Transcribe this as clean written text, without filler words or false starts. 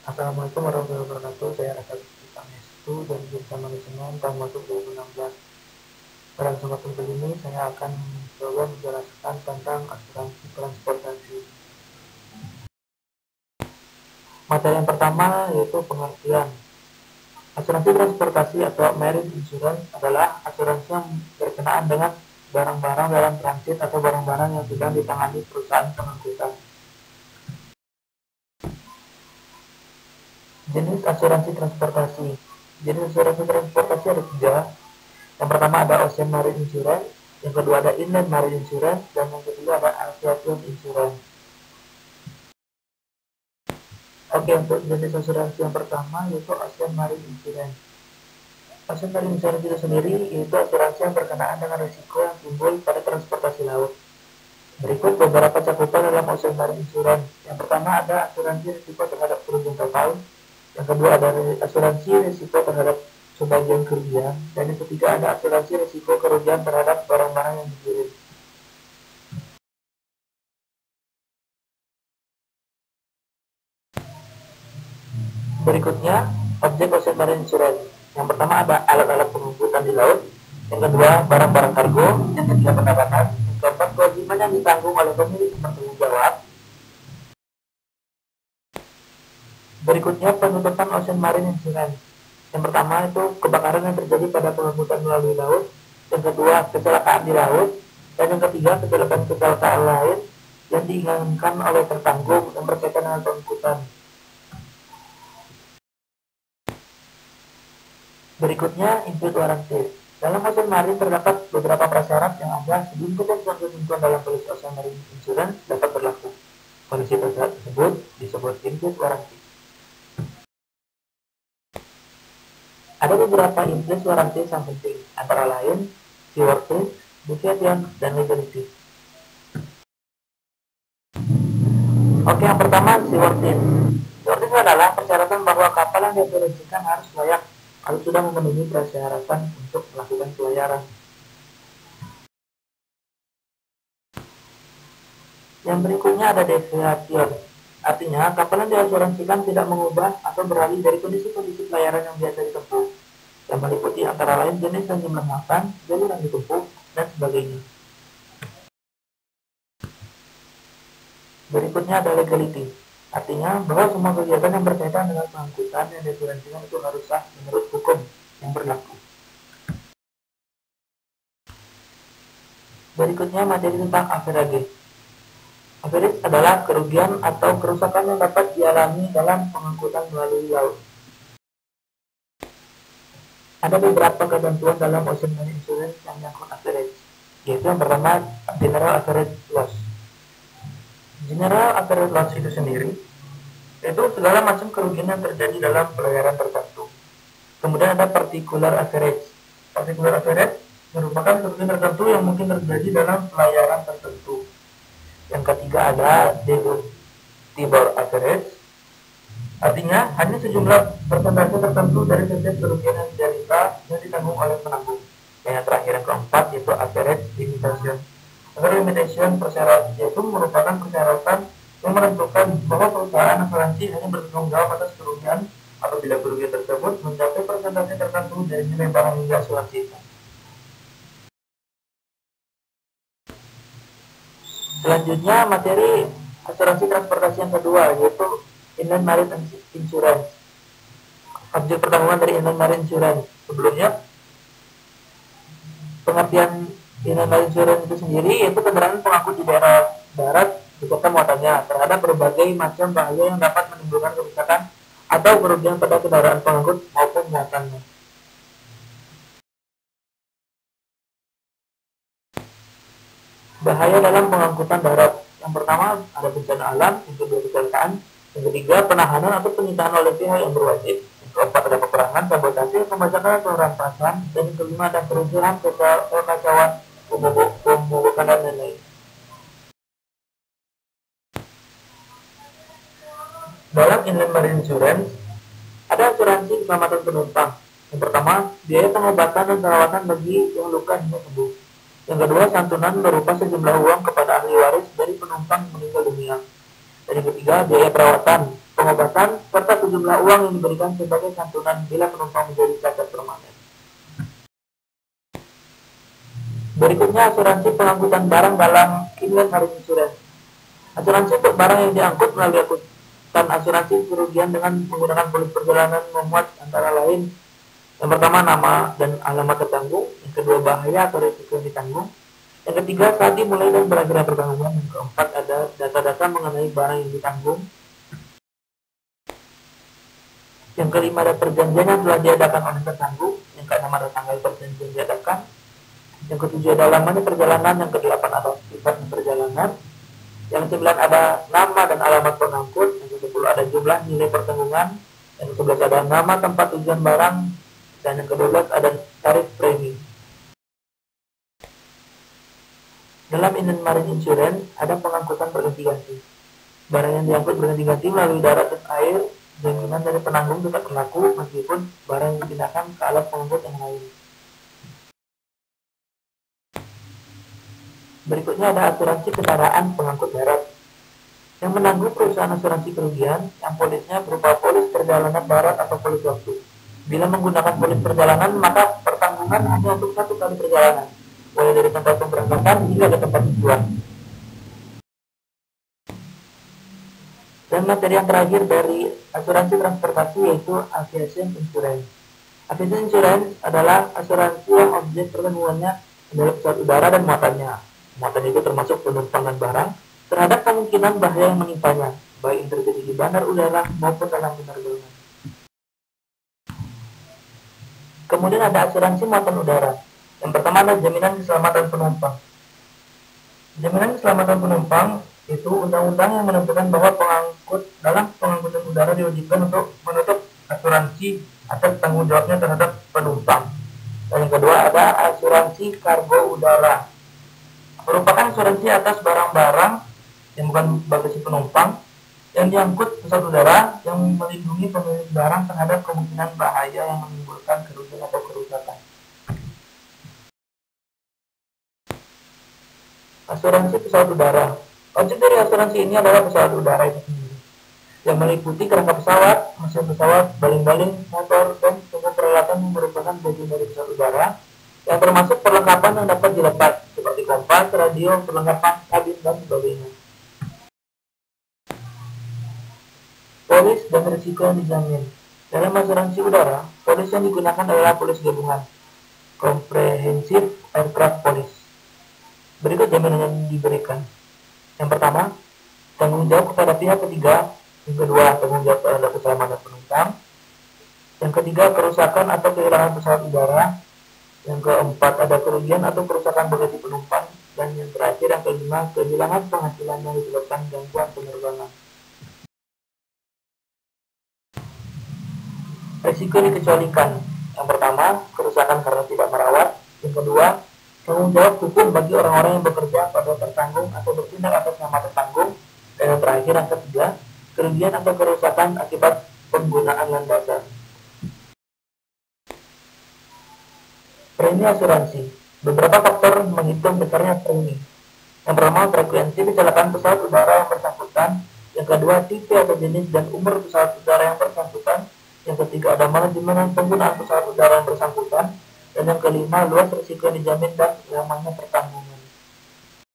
Assalamualaikum warahmatullahi wabarakatuh. Saya Raka Pangestu dari jurusan Manajemen tahun masuk 2016. Pada kesempatan kali ini saya akan mencoba menjelaskan tentang asuransi transportasi. Materi yang pertama yaitu pengertian. Asuransi transportasi atau marine insurance adalah asuransi yang berkenaan dengan barang-barang dalam transit atau barang-barang yang sedang ditangani perusahaan pengangkutan. Jenis asuransi transportasi. Jenis asuransi transportasi ada 3. Yang pertama ada Ocean Marine Insurance, yang kedua ada Inland Marine Insurance, dan yang ketiga ada Aviation Insurance. Oke, untuk jenis asuransi yang pertama yaitu Ocean Marine Insurance. Ocean Marine Insurance itu sendiri yaitu asuransi yang berkenaan dengan risiko yang timbul pada transportasi laut. Berikut beberapa cakupan dalam Ocean Marine Insurance. Yang pertama ada asuransi risiko terhadap kerugian total, yang kedua ada asuransi risiko terhadap sebagian kerugian, dan yang ketiga ada asuransi risiko kerugian terhadap barang-barang yang dikirim. Berikutnya, objek Ocean Marine Insurance. Yang pertama ada alat-alat pengangkutan di laut, yang kedua barang-barang kargo, yang ketiga pendapatan, yang keempat kewajiban yang ditanggung oleh pemilik bertanggung jawab. Berikutnya penutupan Ocean Marine Insurance. Yang pertama itu kebakaran yang terjadi pada pengangkutan melalui laut, yang kedua kecelakaan di laut, dan yang ketiga kecelakaan lain yang diinginkan oleh tertanggung yang berkaitan dengan pengangkutan. Berikutnya input warranty. Dalam Ocean Marine terdapat beberapa prasyarat yang ada sebelum ketentuan dalam polisi Ocean Marine Insurance dapat berlaku. Kondisi prasyarat tersebut disebut input warranty. Ada beberapa input warranty yang penting, antara lain seaworthiness, definition, dan legality. Oke, yang pertama seaworthiness. Seaworthiness adalah persyaratan bahwa kapal yang diasuransikan harus layak kalau sudah memenuhi persyaratan untuk melakukan pelayaran. Yang berikutnya ada deviation. Artinya, kapal yang diasuransikan tidak mengubah atau beralih dari kondisi-kondisi pelayaran yang biasa ditempuh, yang meliputi antara lain jenis dan jumlah makan, jalur yang ditempuh, dan sebagainya. Berikutnya ada legality. Artinya bahwa semua kegiatan yang berkaitan dengan pengangkutan yang diasuransikan itu harus sah menurut hukum yang berlaku. Berikutnya materi tentang average. Average adalah kerugian atau kerusakan yang dapat dialami dalam pengangkutan melalui laut. Ada beberapa ketentuan dalam Ocean Marine Insurance yang menyangkut average, yaitu yang pertama General Average Loss. General Average Loss itu sendiri itu segala macam kerugian yang terjadi dalam pelayaran tertentu. Kemudian ada Particular Average. Particular Average merupakan kerugian tertentu yang mungkin terjadi dalam pelayaran tertentu. Yang ketiga ada Deductible Average. Artinya hanya sejumlah persentase tertentu dari setiap kerugian yang diderita yang ditanggung oleh penanggung. Yang terakhir yang keempat yaitu Average Limitation. Average Limitation persyarat yaitu merupakan persyaratan yang menentukan bahwa perusahaan asuransi hanya bertanggung jawab atas kerugian apabila kerugian tersebut mencapai persentase tertentu dari nilai barang yang diasuransikan. Selanjutnya materi asuransi transportasi yang kedua yaitu Inland Marine Insurance. Objek pertanggungan dari Inland Marine Insurance. Sebelumnya pengertian Inland Marine Insurance itu sendiri yaitu kendaraan pengangkut di daerah darat beserta muatannya terhadap berbagai macam bahaya yang dapat menimbulkan kerusakan atau kerugian pada kendaraan pengangkut maupun muatannya. Bahaya dalam pengangkutan darat. Yang pertama ada bencana alam, yang kedua kecelakaan, yang ketiga penahanan atau penyitaan oleh pihak yang berwajib, yang keempat ada peperangan, sabotase, pembajakan atau rampasan, dan yang kelima ada kerusuhan, kekacauan, pemogokan dan lain-lain. Dalam Inland Marine Insurance ada asuransi keselamatan penumpang. Yang pertama biaya pengobatan dan perawatan bagi yang luka hingga sembuh. Yang kedua, santunan berupa sejumlah uang kepada ahli waris dari penumpang meninggal dunia. Dan yang ketiga, biaya perawatan, pengobatan, serta sejumlah uang yang diberikan sebagai santunan bila penumpang menjadi cacat permanen. Berikutnya asuransi pengangkutan barang dalam Inland Marine Insurance. Asuransi untuk barang yang diangkut melalui angkutan asuransi kerugian dengan menggunakan polis perjalanan memuat antara lain yang pertama nama dan alamat tertanggung, yang kedua bahaya atau risiko yang ditanggung, yang ketiga saat dimulai dan berakhirnya pertanggungan, yang keempat ada data-data mengenai barang yang ditanggung, yang kelima ada perjanjian yang telah diadakan oleh tertanggung, yang keenam ada tanggal perjanjian diadakan, yang ketujuh ada lamanya perjalanan, yang kedelapan ada sifat perjalanan, yang kesembilan ada nama dan alamat pengangkut, yang ke-10 ada jumlah nilai pertanggungan, yang ke-11 ada nama tempat tujuan barang, dan yang ke-12 ada tarif premi. Dalam Inland Marine Insurance ada pengangkutan berganti-ganti. Barang yang diangkut berganti-ganti melalui darat dan air, jaminan dari penanggung tetap berlaku meskipun barang yang dipindahkan ke alat pengangkut yang lain. Berikutnya ada asuransi kendaraan pengangkut darat. Yang menanggung perusahaan asuransi kerugian, yang polisnya berupa polis perjalanan darat atau polis waktu. Bila menggunakan polis perjalanan, maka pertanggungan hanya untuk satu kali perjalanan, mulai dari tempat pemberangkatan hingga ke tempat tujuan. Dan materi yang terakhir dari asuransi transportasi yaitu aviation insurance. Aviation insurance adalah asuransi yang objek pertanggungannya adalah pesawat udara dan muatannya. Muatan itu termasuk penumpang dan barang terhadap kemungkinan bahaya yang menimpanya, baik yang terjadi di bandar udara maupun dalam penerbangan. Kemudian ada asuransi muatan udara. Yang pertama adalah jaminan keselamatan penumpang. Jaminan keselamatan penumpang itu undang-undang yang menentukan bahwa pengangkut dalam pengangkutan udara diwajibkan untuk menutup asuransi atas tanggung jawabnya terhadap penumpang. Dan yang kedua ada asuransi kargo udara. Merupakan asuransi atas barang-barang yang bukan bagasi penumpang yang diangkut pesawat udara yang melindungi pemilik barang terhadap kemungkinan bahaya yang menimbulkan kerugian atau kerusakan. Asuransi pesawat udara. Objek dari asuransi ini adalah pesawat udara itu sendiri, yang meliputi kerangka pesawat, mesin pesawat, baling-baling, motor, dan semua peralatan yang merupakan bagian dari pesawat udara, yang termasuk perlengkapan yang dapat dilepas, seperti kompas, radio, perlengkapan kabin, dan sebagainya. Polis dan risiko yang dijamin. Dalam asuransi udara, polis yang digunakan adalah polis gabungan, Comprehensive Aircraft Police. Berikut jaminan yang diberikan. Yang pertama, tanggung jawab kepada pihak ketiga. Yang kedua, tanggung jawab terhadap keselamatan penumpang. Yang ketiga, kerusakan atau kehilangan pesawat udara. Yang keempat, ada kerugian atau kerusakan bagasi penumpang. Dan yang terakhir, yang kelima, kehilangan penghasilan yang disebabkan gangguan penerbangan. Risiko dikecualikan. Yang pertama, kerusakan karena tidak merawat. Yang kedua, tanggung jawab hukum bagi orang-orang yang bekerja pada tertanggung atau bertindak atas nama tertanggung. Dan yang terakhir, yang ketiga, kerugian atau kerusakan akibat penggunaan landasan. Premi asuransi. Beberapa faktor menghitung besarnya premi. Yang pertama, frekuensi kecelakaan pesawat udara yang bersangkutan. Yang kedua, tipe atau jenis dan umur pesawat udara yang bersangkutan. Yang ketiga ada manajemen penggunaan pesawat udara yang bersangkutan, dan yang kelima luas risiko yang dijamin dan lamanya pertanggungan.